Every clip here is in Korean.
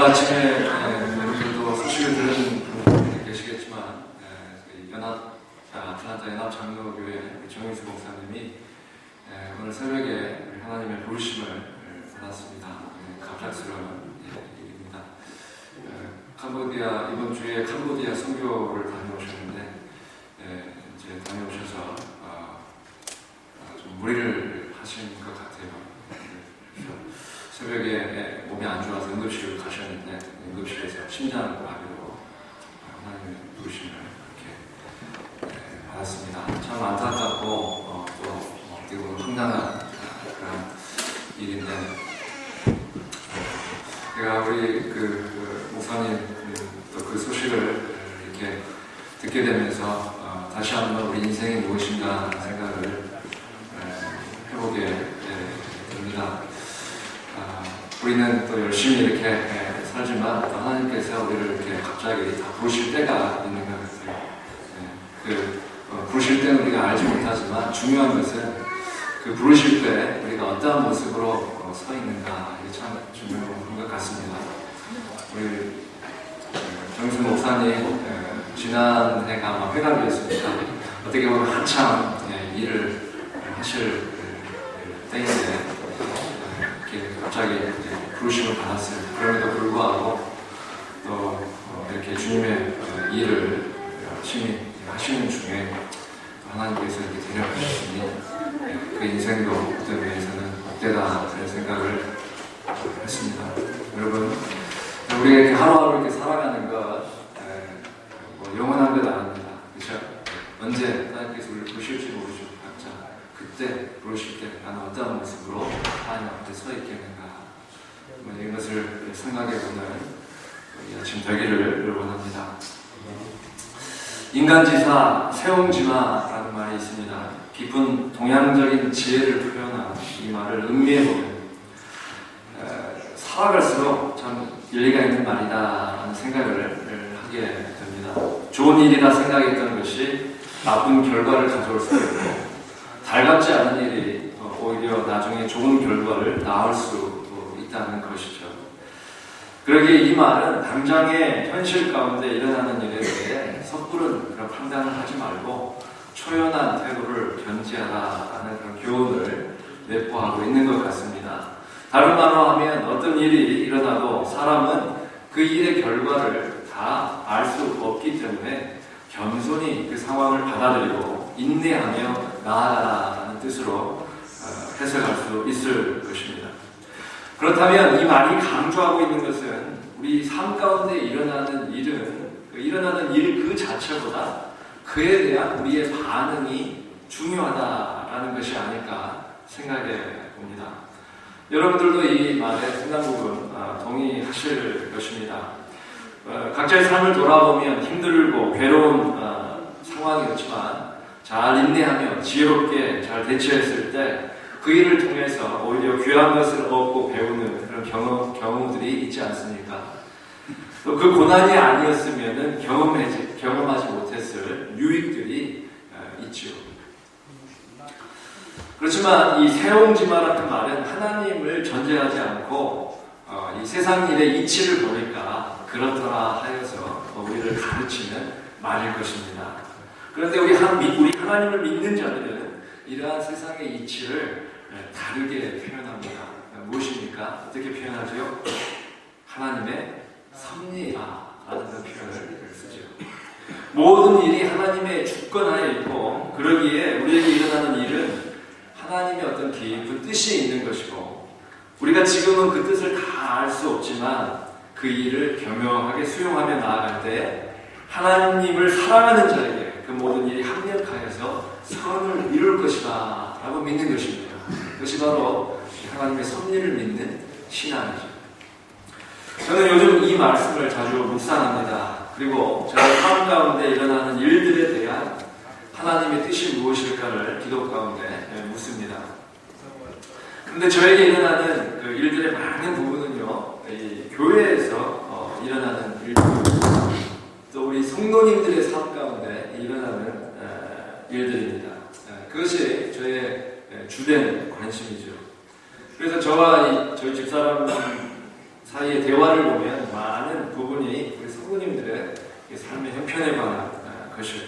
오늘 아침에 여러분들도 소식을 들은 분들이 계시겠지만 아틀란타 연합장로교회 정인수 목사님이 오늘 새벽에 하나님의 부르심을 받았습니다. 갑작스러운 일입니다. 캄보디아, 이번 주에 캄보디아 선교를 다녀오셨는데 이제 다녀오셔서 좀 무리를 하시는 것 같아요. 새벽에 몸이 안 좋아서 응급실을 가셨는데 응급실에서 심장마비로 하나님의 부르심을 이렇게 받았습니다. 참 안타깝고 또 어떻게 보면 황당한 그런 일인데 제가 우리 목사님 또 그 소식을 이렇게 듣게 되면서 다시 한번 우리 인생이 무엇인가 하는 생각을 해보게 됩니다. 우리는 또 열심히 이렇게 살지만 또 하나님께서 우리를 이렇게 갑자기 다 부르실 때가 있는 것 같아요. 부르실 때는 우리가 알지 못하지만 중요한 것은 그 부르실 때 우리가 어떠한 모습으로 서 있는가, 이게 참 중요한 것 같습니다. 우리 정수 목사님 지난해가 아마 회감이었으니까 어떻게 보면 한참 일을 하실 때인데 갑자기 부르심을 받았어요. 그럼에도 불구하고 또 이렇게 주님의 일을 열심히 하시는 중에 하나님께서 이렇게 데려가셨으니 그 인생도 어떤 면에서는 복되다 그런 생각을 했습니다. 여러분, 우리가 이렇게 하루하루 이렇게 살아가는 것 영원한 것 아닙니다. 그렇죠? 언제 하나님께서 우리를 부르실지 모르죠. 각자 그때 부르실 때 나는 어떠한 모습으로 하나님 앞에 서 있겠는가, 이것을 생각해보는 이 아침 되기를 원합니다. 인간지사 세옹지마라는 말이 있습니다. 깊은 동양적인 지혜를 표현한 이 말을 음미해보면 살아갈수록 참 일리가 있는 말이다라는 생각을 하게 됩니다. 좋은 일이라 생각했던 것이 나쁜 결과를 가져올 수도 있고, 달갑지 않은 일이 오히려 나중에 좋은 결과를 낳을 수 있다는 것이죠. 그러기에 이 말은 당장의 현실 가운데 일어나는 일에 대해 섣부른 그런 판단을 하지 말고 초연한 태도를 견지하라는 그런 교훈을 내포하고 있는 것 같습니다. 다른 말로 하면 어떤 일이 일어나도 사람은 그 일의 결과를 다 알 수 없기 때문에 겸손히 그 상황을 받아들이고 인내하며 나아가라는 뜻으로 해석할 수 있을 것입니다. 그렇다면 이 말이 강조하고 있는 것은 우리 삶 가운데 일어나는 일은 일어나는 일 그 자체보다 그에 대한 우리의 반응이 중요하다라는 것이 아닐까 생각해 봅니다. 여러분들도 이 말에 상당 부분 동의하실 것입니다. 각자의 삶을 돌아보면 힘들고 괴로운 상황이었지만 잘 인내하며 지혜롭게 잘 대처했을 때 그 일을 통해서 오히려 귀한 것을 얻고 배우는 그런 경우들이 있지 않습니까? 또 그 고난이 아니었으면 경험하지 못했을 유익들이 있죠. 그렇지만 이 세옹지마라는 말은 하나님을 전제하지 않고 이 세상 일의 이치를 보니까 그렇더라 하여서 우리를 가르치는 말일 것입니다. 그런데 우리 하나님을 믿는 자들은 이러한 세상의 이치를 다르게 표현합니다. 무엇입니까? 어떻게 표현하죠? 하나님의 섭리라는 표현을 쓰죠. 모든 일이 하나님의 주권하에 있고, 그러기에 우리에게 일어나는 일은 하나님의 어떤 깊은 뜻이 있는 것이고, 우리가 지금은 그 뜻을 다 알 수 없지만 그 일을 겸허하게 수용하며 나아갈 때 하나님을 사랑하는 자에게 그 모든 일이 합력하여서 선을 이룰 것이다 라고 믿는 것입니다. 그것이 바로 하나님의 섭리를 믿는 신앙이죠. 저는 요즘 이 말씀을 자주 묵상합니다. 그리고 저의 삶 가운데 일어나는 일들에 대한 하나님의 뜻이 무엇일까를 기도 가운데 묻습니다. 그런데 저에게 일어나는 그 일들의 많은 부분은요, 이 교회에서 일어나는 일들, 또 우리 성도님들의 삶 가운데 일어나는 일들입니다. 그것이 저의 주된 관심이죠. 그래서 저와 저희 집사람과 사이의 대화를 보면 많은 부분이 우리 성도님들의 삶의 형편에 관한 것이에요.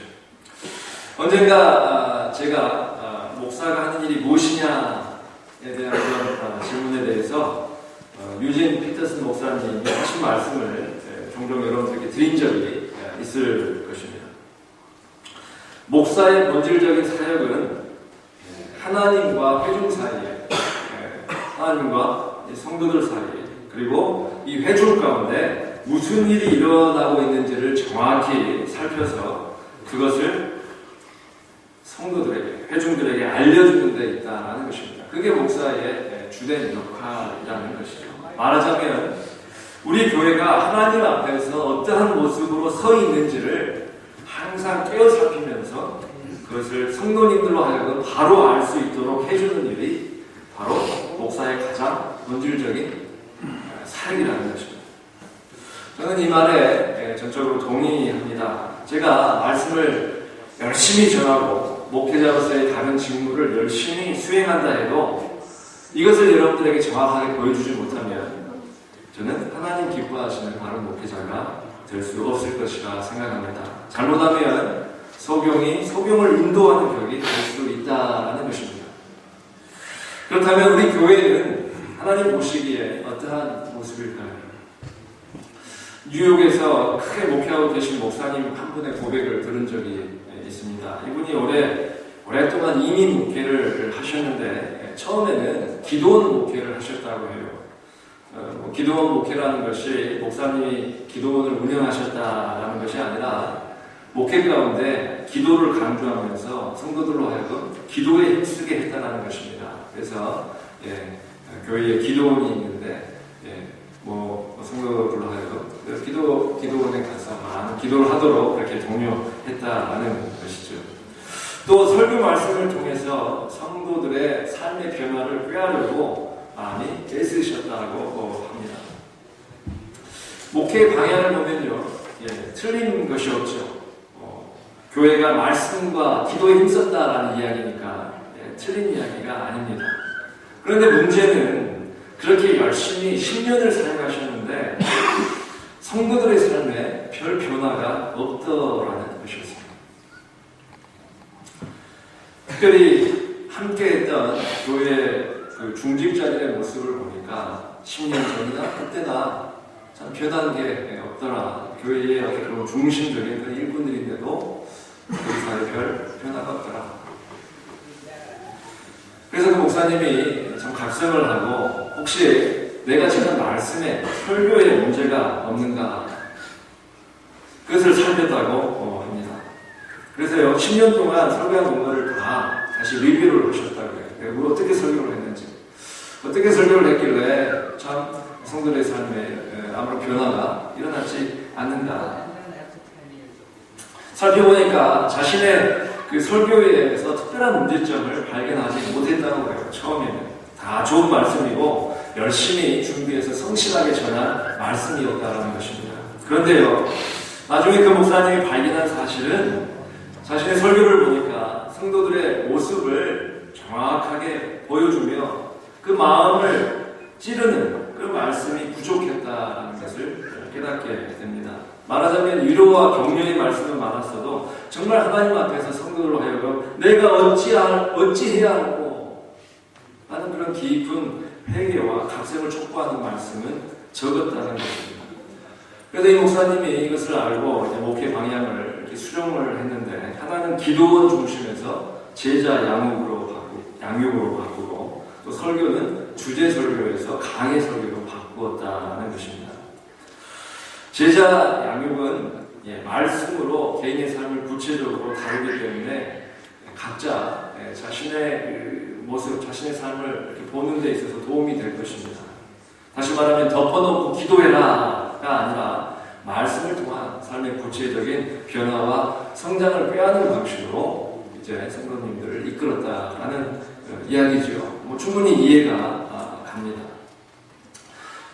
언젠가 제가 목사가 하는 일이 무엇이냐에 대한 그런 질문에 대해서 유진 피터슨 목사님이 하신 말씀을 종종 여러분들께 드린 적이 있을 것입니다. 목사의 본질적인 사역은 하나님과 회중 사이에, 하나님과 성도들 사이에, 그리고 이 회중 가운데 무슨 일이 일어나고 있는지를 정확히 살펴서 그것을 성도들에게, 회중들에게 알려주는 데 있다는 것입니다. 그게 목사의 주된 역할이라는 것이죠. 말하자면 우리 교회가 하나님 앞에서 어떠한 모습으로 서 있는지를 항상 깨어 살피면서 그것을 성도님들로 하여금 바로 알 수 있도록 해주는 일이 바로 목사의 가장 본질적인 사역이라는 것입니다. 저는 이 말에 전적으로 동의합니다. 제가 말씀을 열심히 전하고 목회자로서의 다른 직무를 열심히 수행한다 해도 이것을 여러분들에게 정확하게 보여주지 못하면 저는 하나님 기뻐하시는 바른 목회자가 될 수 없을 것이라 생각합니다. 잘못하면 소경을 인도하는 격이 될 수 있다는 것입니다. 그렇다면 우리 교회는 하나님 보시기에 어떠한 모습일까요? 뉴욕에서 크게 목회하고 계신 목사님 한 분의 고백을 들은 적이 있습니다. 이분이 오랫동안 이민 목회를 하셨는데 처음에는 기도원 목회를 하셨다고 해요. 기도원 목회라는 것이 목사님이 기도원을 운영하셨다라는 것이 아니라 목회 가운데 기도를 강조하면서 성도들로 하여금 기도에 힘쓰게 했다는 것입니다. 그래서 교회에 기도원이 있는데 성도들로 하여금 기도원에 가서 많은 기도를 하도록 그렇게 독려했다라는 것이죠. 또 설교 말씀을 통해서 성도들의 삶의 변화를 꾀하려고 많이 애쓰셨다고 합니다. 목회의 방향을 보면요, 틀린 것이 없죠. 교회가 말씀과 기도에 힘썼다라는 이야기니까 틀린 이야기가 아닙니다. 그런데 문제는 그렇게 열심히 10년을 사역하셨는데 성도들의 삶에 별 변화가 없더라는 것이었습니다. 특별히 함께했던 교회 그 중직자들의 모습을 보니까 10년 전이나 그때나 참 변한 게 없더라. 교회의 그런 중심적인 그런 일꾼들인데도 그 사이에 별 변화가 없더라. 그래서 그 목사님이 참 각성을 하고 혹시 내가 지금 말씀에 설교에 문제가 없는가 그것을 살폈다고 합니다. 그래서요 10년 동안 설교한 공부를 다 다시 리뷰를 하셨다고 해요. 우리 어떻게 설교를 했는지, 어떻게 설교를 했길래 참 성도들의 삶에 아무런 변화가 일어나지 않는가. 살펴보니까 자신의 그 설교에서 특별한 문제점을 발견하지 못했다고 해요. 처음에는 다 좋은 말씀이고 열심히 준비해서 성실하게 전한 말씀이었다는 것입니다. 그런데요, 나중에 그 목사님이 발견한 사실은 자신의 설교를 보니까 성도들의 모습을 정확하게 보여주며 그 마음을 찌르는 그 말씀이 부족했다는 것을 깨닫게 됩니다. 말하자면 위로와 격려의 말씀은 많았어도 정말 하나님 앞에서 성도들로 하여금 내가 어찌해야 할고 하는 그런 깊은 회개와 각성을 촉구하는 말씀은 적었다는 것입니다. 그래서 이 목사님이 이것을 알고 이제 목회 방향을 이렇게 수정을 했는데 하나는 기도원 중심에서 제자 양육으로 바꾸고 또 설교는 주제 설교에서 강의 설교로 바꾸었다는 것입니다. 제자 양육은 말씀으로 개인의 삶을 구체적으로 다루기 때문에 각자 자신의 모습, 자신의 삶을 이렇게 보는 데 있어서 도움이 될 것입니다. 다시 말하면 덮어놓고 기도해라가 아니라 말씀을 통한 삶의 구체적인 변화와 성장을 꾀하는 방식으로 이제 성도님들을 이끌었다라는 이야기죠. 충분히 이해가 갑니다.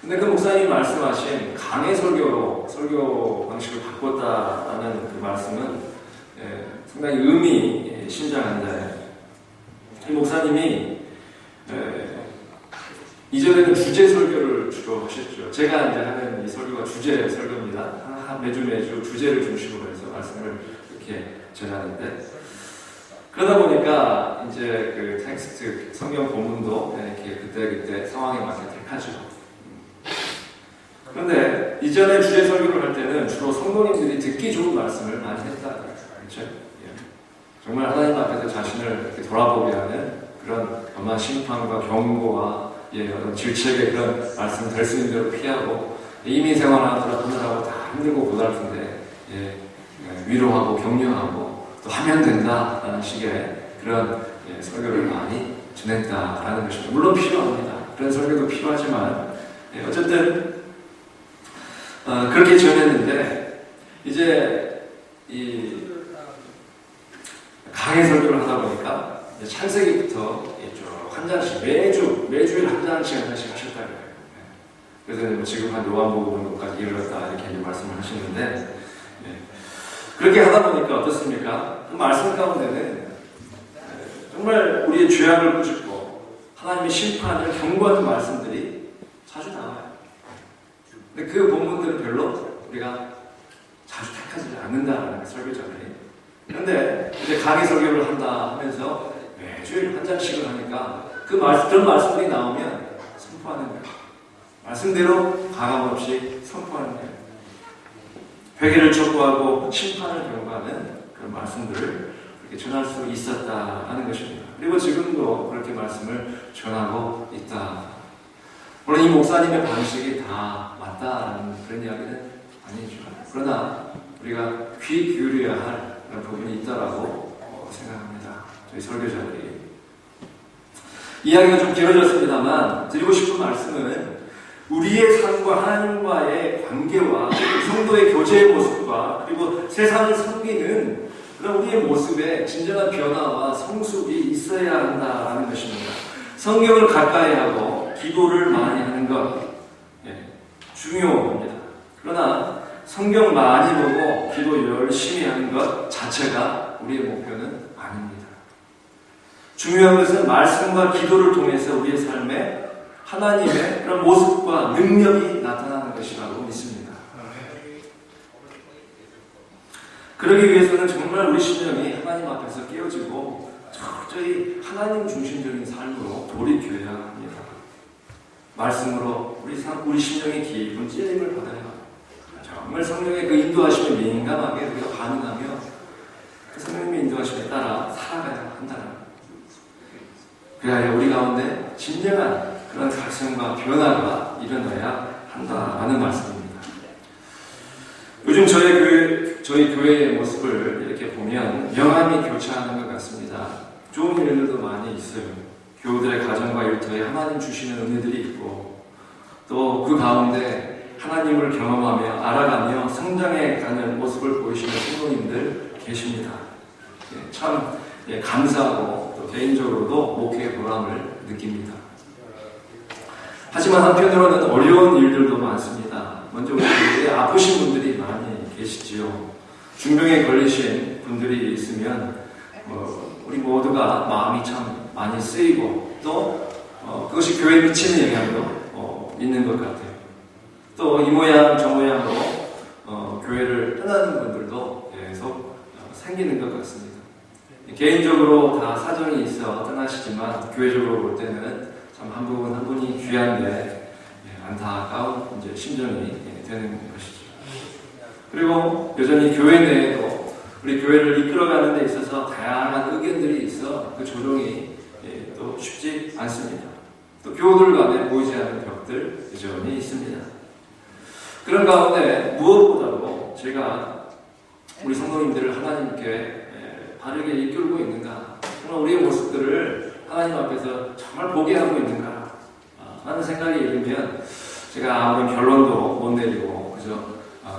근데 그 목사님이 말씀하신 강의 설교 방식을 바꿨다라는 그 말씀은 상당히 의미심장한데 이 목사님이 이전에는 주제 설교를 주로 하셨죠. 제가 이제 하는 이 설교가 주제 설교입니다. 매주 주제를 중심으로 해서 말씀을 이렇게 전하는데, 그러다 보니까 이제 그 텍스트 성경 본문도 이렇게 그때 상황에 맞게 택하죠. 그런데 이전에 주제 설교를 할 때는 주로 성도님들이 듣기 좋은 말씀을 많이 했다. 그렇죠? 예. 정말 하나님 앞에서 자신을 이렇게 돌아보게 하는 그런 엄한 심판과 경고와 어떤 질책의 그런 말씀 될 수 있는 대로 피하고, 이민 생활하느라 오늘하고 다 힘들고 고달픈데 위로하고 격려하고 또 하면 된다라는 식의 그런 설교를 많이 전했다라는 것입니다. 물론 필요합니다. 그런 설교도 필요하지만 어쨌든 그렇게 전했는데, 이제 이 강의 설교를 하다 보니까 창세기부터 한 장씩 매주일 한 장씩 하셨다 그래요. 그래서 지금 한 요한복음까지 이르렀다 이렇게 말씀을 하시는데, 그렇게 하다 보니까 어떻습니까? 그 말씀 가운데는 정말 우리의 죄악을 꾸짖고 하나님의 심판을 경고하는 말씀들이 자주 나와요. 근데 그 본문들은 별로 우리가 자주 택하지 않는다는 설교자들이. 그런데 이제 강의 설교를 한다 하면서 매주일 한 장씩을 하니까 그런 말씀들이 나오면 선포하는 거예요. 말씀대로 가감없이 선포하는 거예요. 회개를 촉구하고 심판을 경고하는 그런 말씀들을 그렇게 전할 수 있었다는 것입니다. 그리고 지금도 그렇게 말씀을 전하고 있다. 물론 이 목사님의 방식이 다 맞다라는 그런 이야기는 아니죠. 그러나 우리가 귀 기울여야 할 그런 부분이 있다라고 생각합니다. 저희 설교자들이. 이야기가 좀 길어졌습니다만 드리고 싶은 말씀은 우리의 삶과 하나님과의 관계와 성도의 교제의 모습과 그리고 세상을 섬기는 그런 우리의 모습에 진정한 변화와 성숙이 있어야 한다라는 것입니다. 성경을 가까이 하고 기도를 많이 하는 것 중요합니다. 그러나 성경 많이 보고 기도 열심히 하는 것 자체가 우리의 목표는 아닙니다. 중요한 것은 말씀과 기도를 통해서 우리의 삶에 하나님의 그런 모습과 능력이 나타나는 것이라고 믿습니다. 그러기 위해서는 정말 우리 심령이 하나님 앞에서 깨어지고 철저히 하나님 중심적인 삶으로 돌이켜야 합니다. 말씀으로 우리 심령의 깊은 찔림을 받아야 합니다. 정말 성령의 그 인도하심에 민감하게 우리가 반응하며 그 성령의 인도하심에 따라 살아가야 한다는 것. 그래야 우리 가운데 진정한 그런 각성과 변화가 일어나야 한다는 말씀입니다. 요즘 저희 교회의 모습을 이렇게 보면 명암이 교차하는 것 같습니다. 좋은 일들도 많이 있어요. 교우들의 가정과 일터에 하나님 주시는 은혜들이 있고, 또 그 가운데 하나님을 경험하며 알아가며 성장해가는 모습을 보이시는 성도님들 계십니다. 참 감사하고 또 개인적으로도 목회의 보람을 느낍니다. 하지만 한편으로는 어려운 일들도 많습니다. 먼저 우리 교회에 아프신 분들이 많이 계시지요. 중병에 걸리신 분들이 있으면 우리 모두가 마음이 참 많이 쓰이고 또 그것이 교회에 미치는 영향도 있는 것 같아요. 또 이 모양 저 모양으로 교회를 떠나는 분들도 계속 생기는 것 같습니다. 개인적으로 다 사정이 있어 떠나시지만 교회적으로 볼 때는 참 한 분 한 분이 귀한데 안타까운 이제 심정이 되는 것이죠. 그리고 여전히 교회 내에도 우리 교회를 이끌어가는 데 있어서 다양한 의견들이 있어 그 조정이 또 쉽지 않습니다. 또 교우들 간에 보이지 않는 벽들 여전히 있습니다. 그런 가운데 무엇보다도 제가 우리 성도님들을 하나님께 바르게 이끌고 있는가, 정말 우리의 모습들을 하나님 앞에서 정말 보게 하고 있는가 하는 생각이 들면 제가 아무런 결론도 못 내리고 그저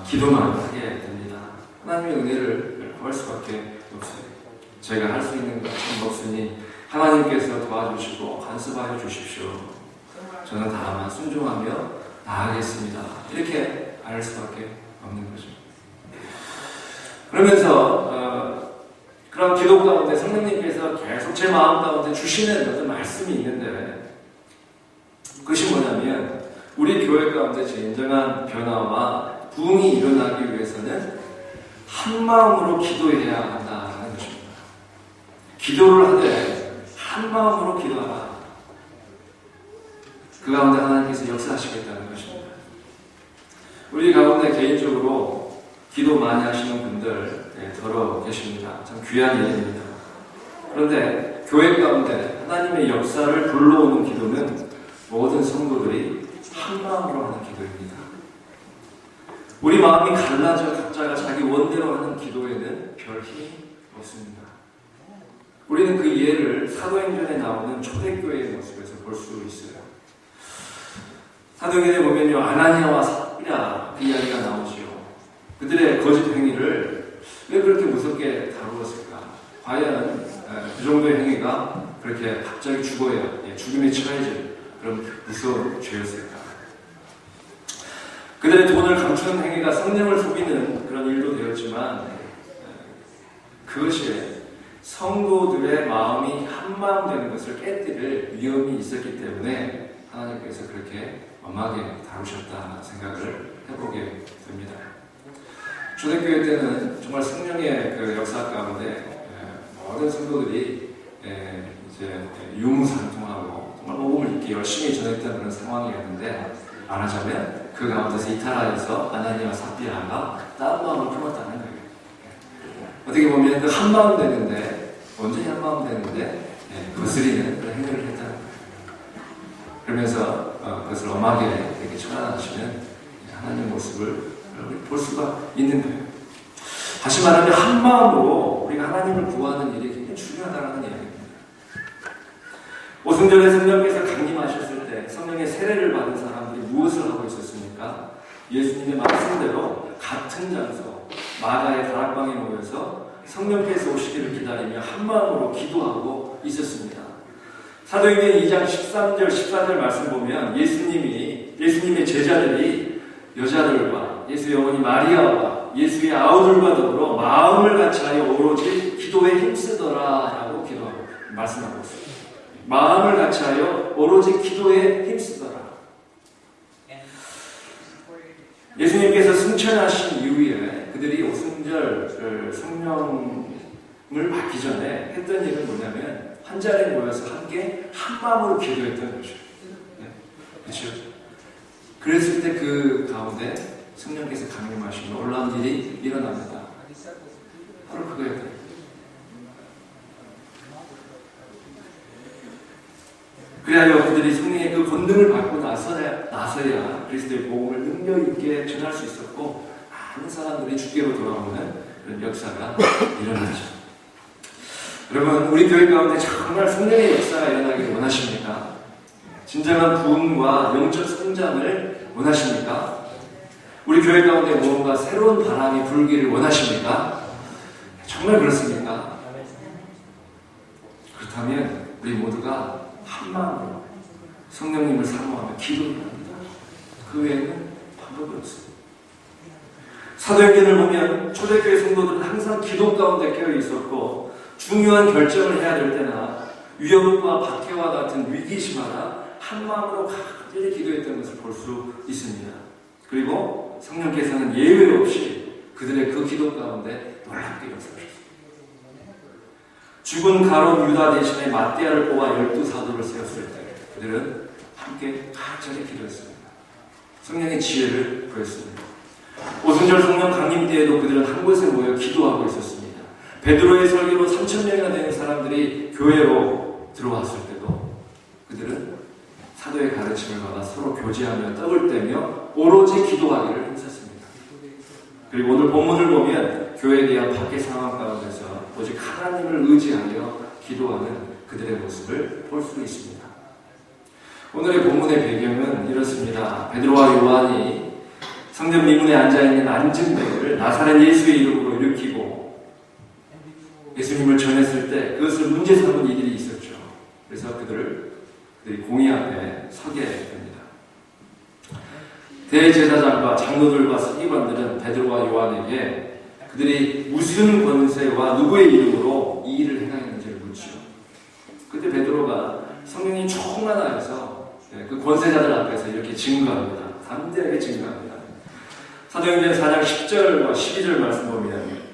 기도만 하게 됩니다. 하나님의 은혜를 구할 수밖에 없어요. 제가 할 수 있는 것은 없으니 하나님께서 도와주시고 간섭하여 주십시오. 저는 다만 순종하며 나아가겠습니다. 이렇게 알 수밖에 없는 거죠. 그러면서 그런 기도 가운데 성령님께서 계속 제 마음 가운데 주시는 어떤 말씀이 있는데, 그것이 우리 교회 가운데 진정한 변화와 부흥이 일어나기 위해서는 한 마음으로 기도해야 한다는 것입니다. 기도를 하되 한 마음으로 기도하라. 그 가운데 하나님께서 역사하시겠다는 것입니다. 우리 가운데 개인적으로 기도 많이 하시는 분들 더러 계십니다. 참 귀한 일입니다. 그런데 교회 가운데 하나님의 역사를 불러오는 기도는 모든 성도들이 한 마음으로 하는 기도입니다. 우리 마음이 갈라져 각자가 자기 원대로 하는 기도에는 별 힘이 없습니다. 우리는 그 예를 사도행전에 나오는 초대교회의 모습에서 볼 수 있어요. 사도행전에 보면요, 아나니아와 삽비라 그 이야기가 나오지요. 그들의 거짓 행위를 왜 그렇게 무섭게 다루었을까? 과연 그 정도의 행위가 그렇게 갑자기 죽음에 처해질 그런 무서운 죄였을까? 그들의 돈을 감추는 행위가 성령을 속이는 그런 일도 되었지만 그것이 성도들의 마음이 한마음 되는 것을 깨뜨릴 위험이 있었기 때문에 하나님께서 그렇게 엄하게 다루셨다 생각을 해보게 됩니다. 초대교회 때는 정말 성령의 그 역사 가운데 모든 성도들이 이제 유무상통하고 정말 복음을 이렇게 열심히 전했던 그런 상황이었는데, 말하자면 그 가운데서 이탈하여서 아나니아와 삽비라가 다른 마음을 품었다는 거예요. 어떻게 보면 그 한마음 되는데, 완전히 한마음 되는데 거스리는 그런 행위를 했다는 거예요. 그러면서 그것을 엄하게 이렇게 처단하시는 하나님의 모습을 볼 수가 있는 거예요. 다시 말하면 한마음으로 우리가 하나님을 구하는 일이 굉장히 중요하다는 이야기입니다. 오순절에 성령께서 강림하셨을 때 성령의 세례를 받은 사람들이 무엇을 하고 있었습니까? 예수님의 말씀대로 같은 장소 마가의 다락방에 모여서 성령께서 오시기를 기다리며 한마음으로 기도하고 있었습니다. 사도행전 2장 13절 14절 말씀 보면 예수님의 제자들이 여자들과 예수의 어머니 마리아와 예수의 아우들과 더불어 마음을 같이하여 오로지 기도에 힘쓰더라라고 기도하고 말씀하고 있습니다. 마음을 같이하여 오로지 기도에 힘쓰더라. 예수님께서 승천하신 이후에 그들이 오순절 성령을 받기 전에 했던 일은 뭐냐면 한 자리에 모여서 함께 한 마음으로 기도했던 거죠. 그렇죠? 그랬을 때 그 가운데 성령께서 강림하시는 놀라운 일이 일어납니다. 바로 그거였어요. 그래야 그들이 성령의 그 권능을 받고 나서야 그리스도의 복음을 능력 있게 전할 수 있었고 많은 사람들이 주께로 돌아오는 그런 역사가 일어나죠. 여러분, 우리 교회 가운데 정말 성령의 역사가 일어나기를 원하십니까? 진정한 부흥과 영적 성장을 원하십니까? 우리 교회 가운데 무언가 새로운 바람이 불기를 원하십니까? 정말 그렇습니까? 그렇다면 우리 모두가 한 마음으로 성령님을 사모하며 기도를 합니다. 그 외에는 방법이 없습니다. 사도행전을 보면 초대교회 성도들은 항상 기도 가운데 깨어 있었고 중요한 결정을 해야 될 때나 위협과 박해와 같은 위기심하나 한 마음으로 간절히 기도했던 것을 볼 수 있습니다. 그리고 성령께서는 예외 없이 그들의 그 기도 가운데 놀랍게 역사하셨습니다. 죽은 가룟 유다 대신에 마띠아를 뽑아 12사도를 세웠을 때 그들은 함께 간절히 기도했습니다. 성령의 지혜를 구했습니다. 오순절 성령 강림 때에도 그들은 한 곳에 모여 기도하고 있었습니다. 베드로의 설교로 3,000명이나 되는 사람들이 교회로 들어왔을 때도 그들은 사도의 가르침을 받아 서로 교제하며 떡을 떼며 오로지 기도하기를 힘썼습니다. 그리고 오늘 본문을 보면 교회에 대한 밖의 상황 가운데서 오직 하나님을 의지하여 기도하는 그들의 모습을 볼 수 있습니다. 오늘의 본문의 배경은 이렇습니다. 베드로와 요한이 성전 미문에 앉아있는 안진뱅이를 나사렛 예수의 이름으로 일으키고 예수님을 전했을 때 그것을 문제 삼은 이들이 있었죠. 그래서 그들이 공의 앞에 서게 됩니다. 대제사장과 장로들과 서기관들은 베드로와 요한에게 그들이 무슨 권세와 누구의 이름으로 이 일을 행하였는지를 묻지요. 그때 베드로가 성령이 충만하여서 그 권세자들 앞에서 이렇게 증거합니다. 담대하게 증거합니다. 사도행전 4장 10절과 12절 말씀 보면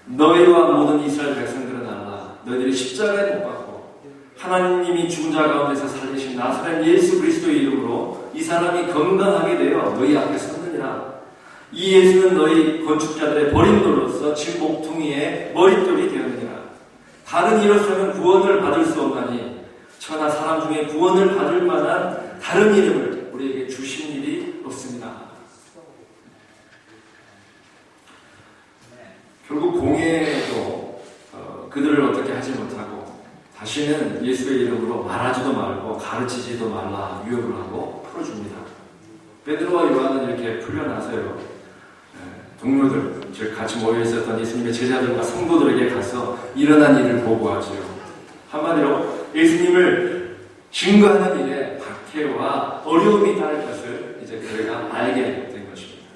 너희와 모든 이스라엘 백성들은 알라. 너희들이 십자가에 못 박고 하나님이 죽은 자 가운데서 살리신 나사렛 예수 그리스도의 이름으로 이 사람이 건강하게 되어 너희 앞에 섰느니라. 이 예수는 너희 건축자들의 버린 돌로서 진 목퉁이의 머릿돌이 되었느니라. 다른 이로서는 구원을 받을 수 없나니 천하 사람 중에 구원을 받을 만한 다른 이름을 우리에게 주신 일이 없습니다. 결국 공회도 그들을 어떻게 하지 못하고 다시는 예수의 이름으로 말하지도 말고 가르치지도 말라 유혹을 하고 풀어줍니다. 베드로와 요한은 이렇게 풀려나서요. 동료들, 즉 같이 모여있었던 예수님의 제자들과 성도들에게 가서 일어난 일을 보고하지요. 한마디로 예수님을 증거하는 일에 박해와 어려움이 따를 것을 이제 교회가 알게 된 것입니다.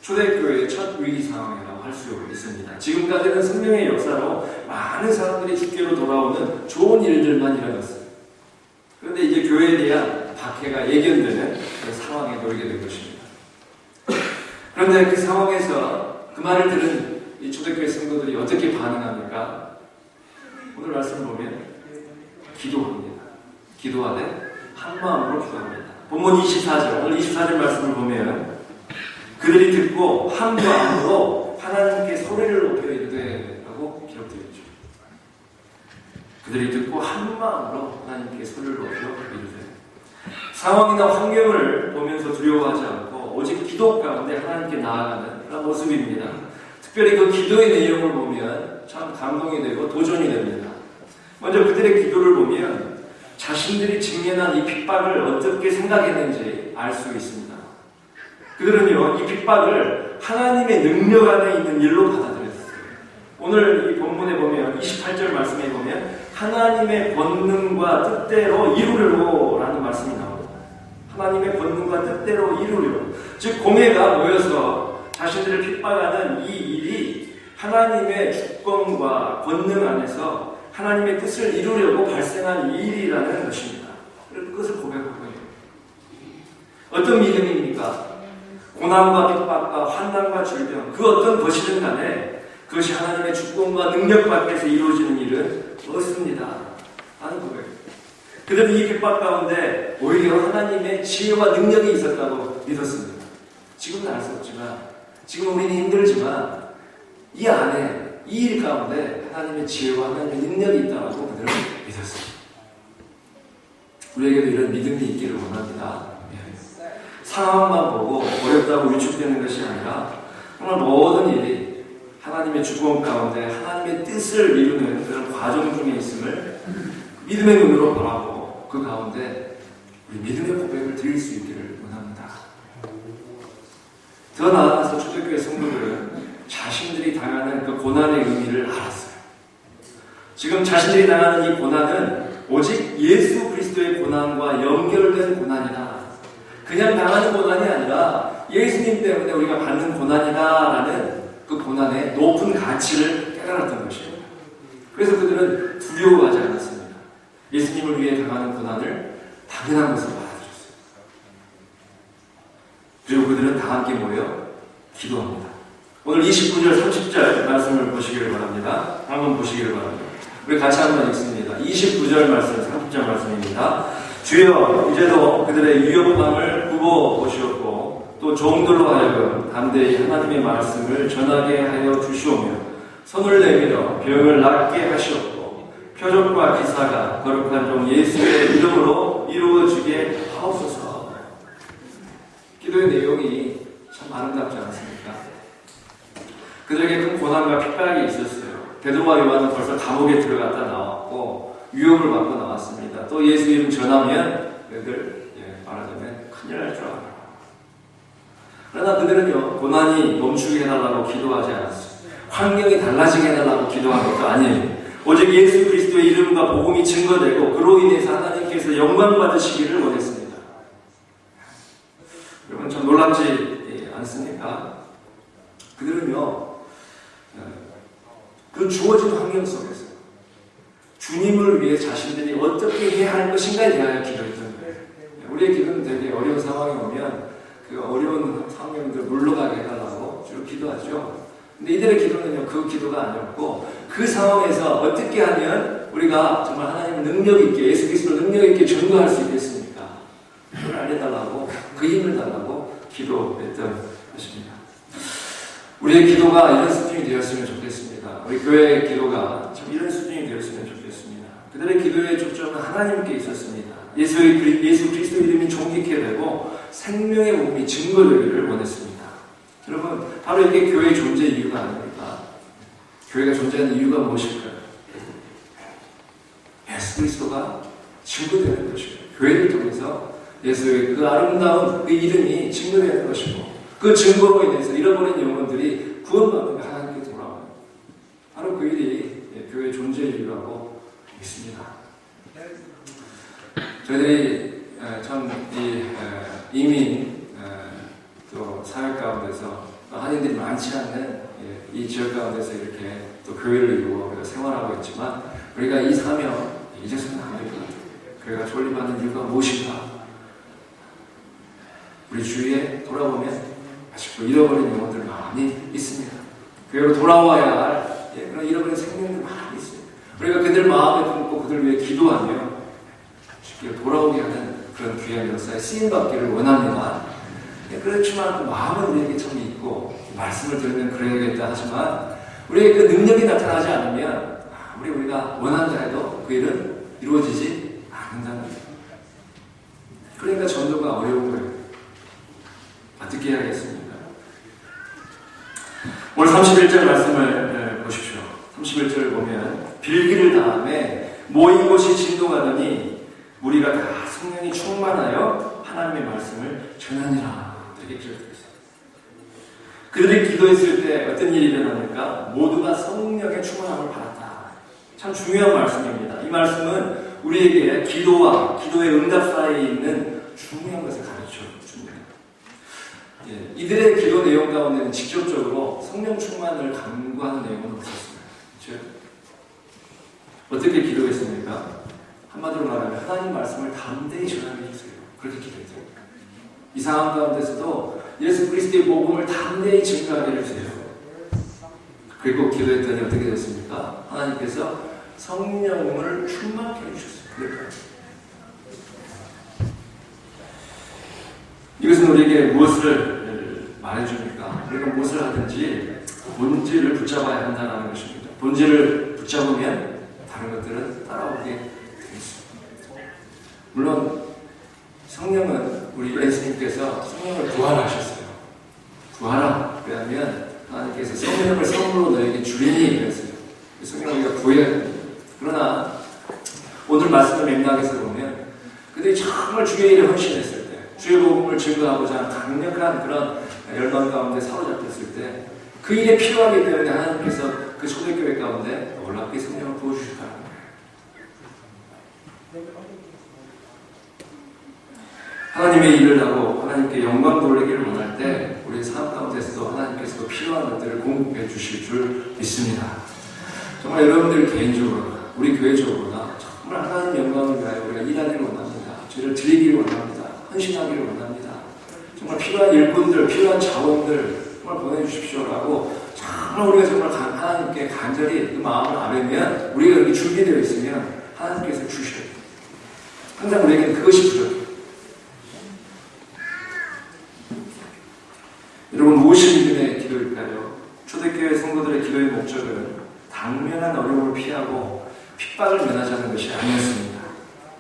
초대교회의 첫 위기 상황이라고 할 수 있습니다. 지금까지는 생명의 역사로 많은 사람들이 주께로 돌아오는 좋은 일들만 일어났어요. 그런데 이제 교회에 대한 박해가 예견되는 그런 상황에 놓이게 된 것입니다. 그런데 그 상황에서 그 말을 들은 이 초대교회 성도들이 어떻게 반응합니까? 오늘 말씀을 보면 기도합니다. 기도하되 한 마음으로 기도합니다. 본문 24절, 오늘 24절 말씀을 보면 그들이 듣고 한 마음으로 하나님께 소리를 높여 이르되 라고 기록되어 있죠. 그들이 듣고 한 마음으로 하나님께 소리를 높여 이르되. 상황이나 환경을 보면서 두려워하지 않고 오직 기도 가운데 하나님께 나아가는 그런 모습입니다. 특별히 그 기도의 내용을 보면 참 감동이 되고 도전이 됩니다. 먼저 그들의 기도를 보면 자신들이 직면한 이 핍박을 어떻게 생각했는지 알 수 있습니다. 그들은요, 이 핍박을 하나님의 능력 안에 있는 일로 받아들였어요. 오늘 이 본문에 보면 28절 말씀에 보면 하나님의 권능과 뜻대로 이루려고 라는 말씀이 나옵니다. 하나님의 권능과 뜻대로 이루려. 즉 공회가 모여서 자신들을 핍박하는 이 일이 하나님의 주권과 권능 안에서 하나님의 뜻을 이루려고 발생한 일이라는 것입니다. 그것을 고백하고 있는 어떤 믿음입니까? 고난과 핍박과 환난과 질병 그 어떤 것이든 간에 그것이 하나님의 주권과 능력 밖에서 이루어지는 일은 없습니다 하는 고백입니다. 그들은 이 핍박 가운데 오히려 하나님의 지혜와 능력이 있었다고 믿었습니다. 지금은 알 수 없지만 지금 우리는 힘들지만 이 안에 이 일 가운데 하나님의 지혜와 하나님의 능력이 있다고 그들은 믿었습니다. 우리에게도 이런 믿음이 있기를 원합니다. 상황만 보고 어렵다고 위축되는 것이 아니라 정말 모든 일이 하나님의 주권 가운데 하나님의 뜻을 이루는 그런 과정 중에 있음을 믿음의 눈으로 바라보고 그 가운데 우리 믿음의 고백을 드릴 수 있기를 원합니다. 더 나아가서 초대교회 성도들은 자신들이 당하는 그 고난의 의미를 알았어요. 지금 자신들이 당하는 이 고난은 오직 예수 그리스도의 고난과 연결된 고난이다. 그냥 당하는 고난이 아니라 예수님 때문에 우리가 받는 고난이다라는 그 고난의 높은 가치를 깨달았던 것입니다. 그래서 그들은 두려워하지 않았습니다. 예수님을 위해 당하는 고난을 당연한 것으로 받아들였어요. 그리고 그들은 다 함께 모여 기도합니다. 오늘 29절 30절 말씀을 보시기를 바랍니다. 한번 보시기를 바랍니다. 우리 같이 한번 읽습니다. 29절 말씀, 30절 말씀입니다. 주여 이제도 그들의 위협함을 굽어보시옵고 또 종들로 하여금 담대히 하나님의 말씀을 전하게 하여 주시오며 손을 내밀어 병을 낫게 하시옵고 표적과 기사가 거룩한 종 예수의 이름으로 이루어지게 하옵소서. 기도의 내용이 참 아름답지 않습니까? 그들에게 큰 고난과 핍박이 있었어요. 베드로와 요한은 벌써 감옥에 들어갔다 나왔고 유혹을 받고 나왔습니다. 또 예수 이름 전하면 그들 말하자면 큰일 날 줄 알아요. 그러나 그들은요 고난이 멈추게 해달라고 기도하지 않았어요. 환경이 달라지게 해달라고 기도한 것도 아니에요. 오직 예수 그리스도의 이름과 복음이 증거되고 그로 인해서 하나님께서 영광 받으시기를 원했습니다. 여러분 참 놀랍지 않습니까? 그들은요 그 주어진 환경 속에서 주님을 위해 자신들이 어떻게 해야 할 것인가에 대하여 기도했던 거예요. 우리의 기도는 되게 어려운 상황이 오면 그 어려운 상황들 물러가게 해달라고 주로 기도하죠. 근데 이들의 기도는요, 그 기도가 아니었고, 그 상황에서 어떻게 하면 우리가 정말 하나님의 능력 있게, 예수 그리스도 능력 있게 전도할 수 있겠습니까? 그걸 알려달라고, 그 힘을 달라고 기도했던 것입니다. 우리의 기도가 이런 수준이 되었으면 좋겠습니다. 우리 교회의 기도가 참 이런 수준이 되었으면 좋겠습니다. 그들의 기도의 초점은 하나님께 있었습니다. 예수 그리스도 이름이 존귀케 되고 생명의 몸이 증거되기를 원했습니다. 여러분, 바로 이게 교회의 존재 이유가 아닙니까? 교회가 존재하는 이유가 무엇일까요? 예수 그리스도가 증거되는 것이고, 교회를 통해서 예수의 그 아름다운 그 이름이 증거되는 것이고, 그 증거로 인해서 잃어버린 영혼들이 구원받는 하나님께 돌아와요. 바로 그 일이 교회의 존재 이유라고 믿습니다. 저희들이 참 이민 또 사회 가운데서 한인들이 많지 않는 이 지역 가운데서 이렇게 또 교회를 이루고 우리가 생활하고 있지만, 우리가 이 사명 잊어서는 안 될 것 같아요. 교회가 존립하는 이유가 무엇인가? 우리 주위에 돌아보면 아직도 잃어버린 영혼들 많이 있습니다. 교회로 돌아와야 할 그런 잃어버린 생명들 많이 있습니다. 우리가 그들 마음에 품고 그들 위해 기도하며 쉽게 돌아오게 하는 그런 귀한 역사에 쓰임받기를 원합니다. 그렇지만 그 마음은 우리에게 참 있고, 말씀을 들으면 그래야겠다 하지만 우리의 그 능력이 나타나지 않으면 우리가 원한다 해도 그 일은 이루어지지 않는다는 거예요. 그러니까 전도가 어려운 거예요. 어떻게 해야겠습니까? 오늘 31절 말씀을 보십시오. 31절을 보면 빌기를 다음에 모인 곳이 진동하더니 우리가 다 성령이 충만하여 하나님의 말씀을 전하니라. 이렇게 기록되어 있습니다. 그들이 기도했을 때 어떤 일이 일어납니까? 모두가 성령의 충만함을 받았다. 참 중요한 말씀입니다. 이 말씀은 우리에게 기도와 기도의 응답 사이에 있는 중요한 것을 가르쳐 줍니다. 이들의 기도 내용 가운데는 직접적으로 성령 충만을 간구하는 내용은 없었습니다. 그렇죠? 어떻게 기도했습니까? 한마디로 말하면 하나님 말씀을 담대히 전하게 해주세요. 그렇게 기도했죠. 이 상황 가운데서도 예수 그리스도의 복음을 담대히 증거하게 해주세요. 그리고 기도했더니 어떻게 됐습니까? 하나님께서 성령을 충만케 해주셨어요. 그럴까요? 이것은 우리에게 무엇을 말해줍니까? 우리가 무엇을 하든지 본질을 붙잡아야 한다는 것입니다. 본질을 붙잡으면 다른 것들은 따라오게 되겠습니다. 물론 성령은 우리 예수님께서 성령을 부활하셨어요. 부활하. 왜냐하면 하나님께서 성령을 성으로 너에게 주리니 그랬어요. 성령을 우리가 구해야 됩니다. 그러나 오늘 말씀을 맥락에서 보면 그들이 정말 주의 일에 헌신했을 때, 주의 복음을 증거하고자 하는 강력한 그런 열망 가운데 사로잡혔을 때 그 일에 필요하기 때문에 하나님께서 그 초대교회 가운데 놀랍게 성령을 부어주셨다는 거예요. 하나님의 일을 하고 하나님께 영광 돌리기를 원할 때 우리의 삶 가운데서도 하나님께서도 필요한 것들을 공급해 주실 줄 믿습니다. 정말 여러분들 개인적으로나 우리 교회적으로나 정말 하나님 영광을 위하여 우리가 일하기를 원합니다. 죄를 드리기를 원합니다. 헌신하기를 원합니다. 정말 필요한 일꾼들, 필요한 자원들 정말 보내주십시오라고 정말 우리가 정말 하나님께 간절히 그 마음을 아뢰면 우리가 여기 준비되어 있으면 하나님께서 주셔요. 항상 우리에게는 그것이 부족해요. 여러분, 무엇이 믿음의 기도일까요? 초대교회 성도들의 기도의 목적은 당면한 어려움을 피하고 핍박을 면하자는 것이 아니었습니다.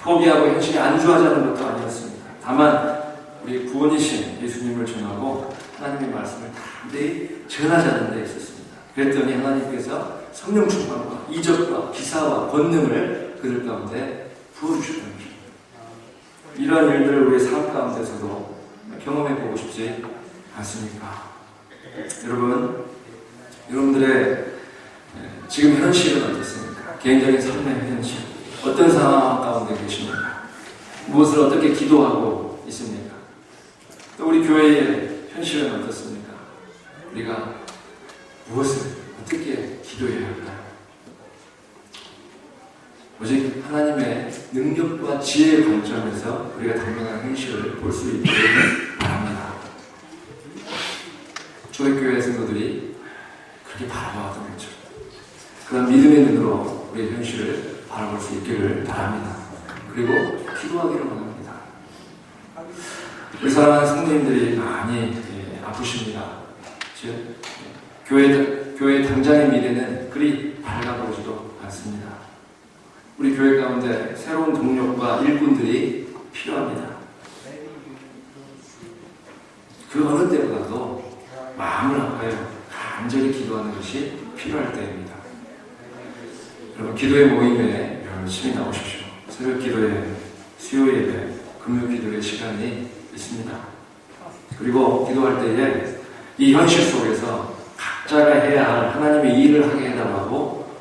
포기하고 현실에 안주하자는 것도 아니었습니다. 다만 우리 구원이신 예수님을 전하고 하나님의 말씀을 담대히 전하자는 데 있었습니다. 그랬더니 하나님께서 성령 충만과 이적과 기사와 권능을 그들 가운데 부어주셨던 것입니다. 이러한 일들을 우리의 삶 가운데서도 경험해보고 싶지 않습니까? 여러분들의 지금 현실은 어떻습니까? 개인적인 삶의 현실, 어떤 상황 가운데 계십니까? 무엇을 어떻게 기도하고 있습니까? 또 우리 교회의 현실은 어떻습니까? 우리가 무엇을 어떻게 기도해야 할까요? 오직 하나님의 능력과 지혜의 관점에서 우리가 당면한 현실을 볼 수 있기를 바랍니다. 초대교회 성도들이 그렇게 바라보았던 거죠. 그런 믿음의 눈으로 우리의 현실을 바라볼 수 있기를 바랍니다. 그리고 기도하기를 원합니다. 우리 사랑하는 성도님들이 많이 아프십니다. 교회 당장의 미래는 그리 밝아 보이지도 않습니다. 우리 교회 가운데 새로운 동력과 일꾼들이 필요합니다. 그 어느 때보다도 마음을 아파요. 간절히 기도하는 것이 필요할 때입니다. 여러분, 기도의 모임에 열심히 나오십시오. 새벽 기도회, 수요 예배, 금요 기도회 시간이 있습니다. 그리고 기도할 때에 이 현실 속에서 각자가 해야 할 하나님의 일을 하게 해달라고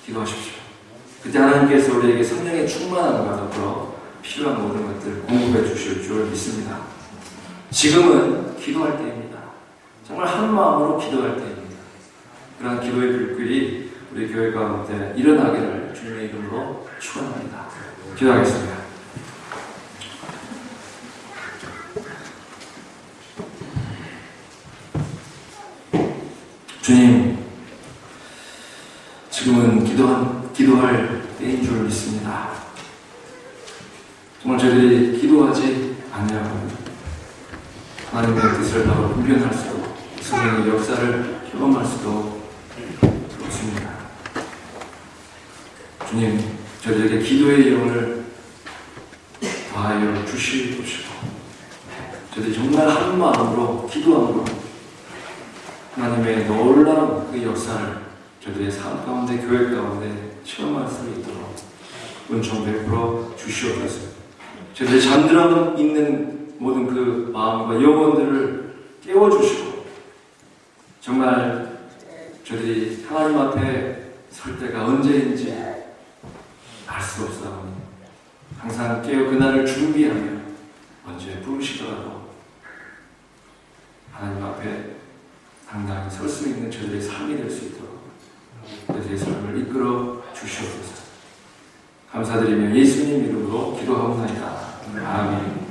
기도하십시오. 그때 하나님께서 우리에게 성령의 충만함과 더불어 필요한 모든 것들을 공급해 주실 줄 믿습니다. 지금은 기도할 때입니다. 정말 한 마음으로 기도할 때입니다. 그러한 기도의 불길이 우리 교회 가운데 일어나기를 주님의 이름으로 축원합니다. 기도하겠습니다. 주님, 지금은 기도할 때인 줄 믿습니다. 정말 저희들이 기도하지 않으면 하나님의 뜻을 바로 분별할 수도, 성령의 역사를 경험할 수도 없습니다. 주님, 저희들에게 기도의 영을 더하여 주시옵시고, 저희들이 정말 한 마음으로 기도함으로 하나님의 놀라운 그 역사를 저희들의 삶 가운데, 교회 가운데 체험할 수 있도록 은총 베풀어 주시옵소서. 저희들의 잠들어 있는 모든 그 마음과 영혼들을 깨워주시고, 정말 저희들이 하나님 앞에 설 때가 언제인지 알 수 없사오니 항상 깨어 그날을 준비하며 언제 부르시더라도 하나님 앞에 당당히 설 수 있는 저희들의 삶이 될 수 있도록 저희의 삶을 이끌어 주시옵소서. 감사드리며 예수님 이름으로 기도하옵나이다. 아멘.